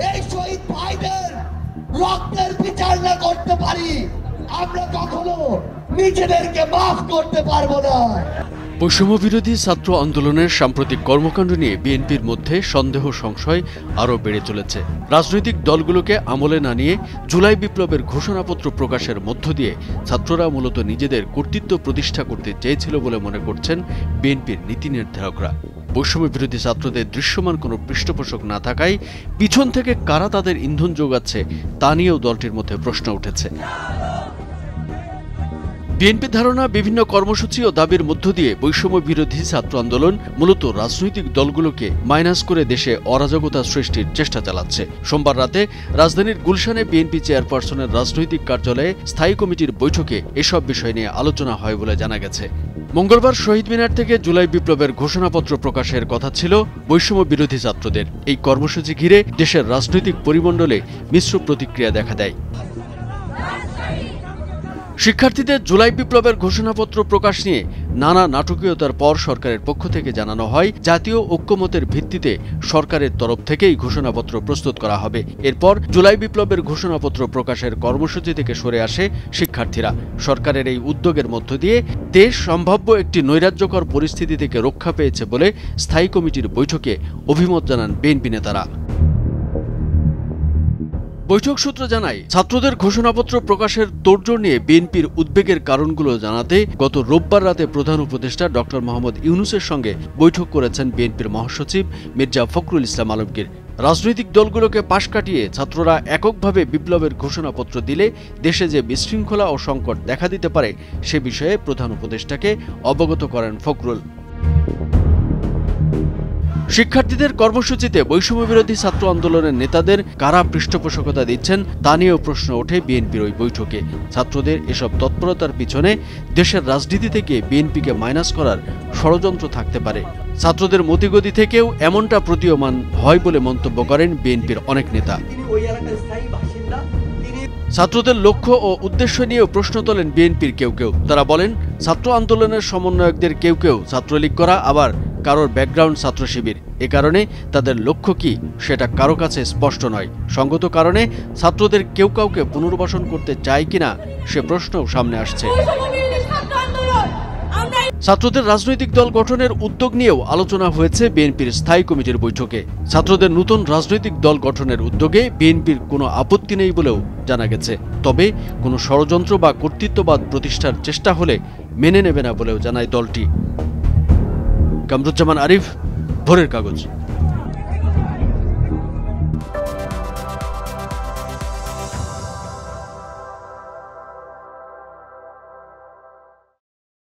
এই শহীদ ভাইদের রক্তের বিচার না করতে পারি, আমরা কখনো নিজেদেরকে মাফ করতে পারবো না। বৈষম্য বিরোধী ছাত্র আন্দোলনের সাম্প্রতিক কর্মকাণ্ড নিয়ে বিএনপির মধ্যে সন্দেহ সংশয় আরও বেড়ে চলেছে। রাজনৈতিক দলগুলোকে আমলে না নিয়ে জুলাই বিপ্লবের ঘোষণাপত্র প্রকাশের মধ্য দিয়ে ছাত্ররা মূলত নিজেদের কর্তৃত্ব প্রতিষ্ঠা করতে চেয়েছিল বলে মনে করছেন বিএনপির নীতি নির্ধারকরা। বৈষম্য বিরোধী ছাত্রদের দৃশ্যমান কোনো পৃষ্ঠপোষক না থাকায় পিছন থেকে কারা তাদের ইন্ধন যোগাচ্ছে তা নিয়েও দলটির মধ্যে প্রশ্ন উঠেছে। বিএনপির ধারণা, বিভিন্ন কর্মসূচি ও দাবির মধ্য দিয়ে বৈষম্য বিরোধী ছাত্র আন্দোলন মূলত রাজনৈতিক দলগুলোকে মাইনাস করে দেশে অরাজকতা সৃষ্টির চেষ্টা চালাচ্ছে। সোমবার রাতে রাজধানীর গুলশানে বিএনপি চেয়ারপারসনের রাজনৈতিক কার্যালয়ে স্থায়ী কমিটির বৈঠকে এসব বিষয় নিয়ে আলোচনা হয় বলে জানা গেছে। মঙ্গলবার শহীদ মিনার থেকে জুলাই বিপ্লবের ঘোষণাপত্র প্রকাশের কথা ছিল বৈষম্য বিরোধী ছাত্রদের। এই কর্মসূচি ঘিরে দেশের রাজনৈতিক পরিমণ্ডলে মিশ্র প্রতিক্রিয়া দেখা দেয়। শিক্ষার্থীদের জুলাই বিপ্লবের ঘোষণাপত্র প্রকাশ নিয়ে নানা নাটকীয়তার পর সরকারের পক্ষ থেকে জানানো হয়, জাতীয় ঐক্যমতের ভিত্তিতে সরকারের তরফ থেকেই ঘোষণাপত্র প্রস্তুত করা হবে। এরপর জুলাই বিপ্লবের ঘোষণাপত্র প্রকাশের কর্মসূচি থেকে সরে আসে শিক্ষার্থীরা। সরকারের এই উদ্যোগের মধ্য দিয়ে দেশ সম্ভাব্য একটি নৈরাজ্যকর পরিস্থিতি থেকে রক্ষা পেয়েছে বলে স্থায়ী কমিটির বৈঠকে অভিমত জানান বিএনপি নেতারা। বৈঠক সূত্র জানায়, ছাত্রদের ঘোষণাপত্র প্রকাশের তোড়জোড় নিয়ে বিএনপির উদ্বেগের কারণগুলো জানাতে গত রোববার রাতে প্রধান উপদেষ্টা ডক্টর মোহাম্মদ ইউনূসের সঙ্গে বৈঠক করেছেন বিএনপির মহাসচিব মির্জা ফখরুল ইসলাম আলমগীর। রাজনৈতিক দলগুলোকে পাশ কাটিয়ে ছাত্ররা এককভাবে বিপ্লবের ঘোষণাপত্র দিলে দেশে যে বিশৃঙ্খলা ও সংকট দেখা দিতে পারে সে বিষয়ে প্রধান উপদেষ্টাকে অবগত করেন ফখরুল। শিক্ষার্থীদের কর্মসূচিতে বৈষম্য বিরোধী ছাত্র আন্দোলনের নেতাদের কারা পৃষ্ঠপোষকতা দিচ্ছেন তা নিয়েও প্রশ্ন ওঠে বিএনপির ওই বৈঠকে। ছাত্রদের এসব তৎপরতার পিছনে দেশের রাজনীতি থেকে বিএনপিকে মাইনাস করার ষড়যন্ত্র থাকতে পারে। ছাত্রদের মতিগতি থেকেও এমনটা প্রতীয়মান হয় বলে মন্তব্য করেন বিএনপির অনেক নেতা। ছাত্রদের লক্ষ্য ও উদ্দেশ্য নিয়েও প্রশ্ন তোলেন বিএনপির কেউ কেউ। তারা বলেন, ছাত্র আন্দোলনের সমন্বয়কদের কেউ কেউ ছাত্রলীগ করা, আবার কারোর ব্যাকগ্রাউন্ড ছাত্র শিবির। এ কারণে তাদের লক্ষ্য কি সেটা কারো কাছে স্পষ্ট নয়। সঙ্গত কারণে ছাত্রদের কেউ কাউকে পুনর্বাসন করতে চায় কিনা সে প্রশ্নও সামনে আসছে। ছাত্রদের রাজনৈতিক দল গঠনের উদ্যোগ নিয়েও আলোচনা হয়েছে বিএনপির স্থায়ী কমিটির বৈঠকে। ছাত্রদের নতুন রাজনৈতিক দল গঠনের উদ্যোগে বিএনপির কোনো আপত্তি নেই বলেও জানা গেছে। তবে কোনো ষড়যন্ত্র বা কর্তৃত্ববাদ প্রতিষ্ঠার চেষ্টা হলে মেনে নেবে না বলেও জানায় দলটি। কামরুজ্জামান আরিফ, ভোরের কাগজ।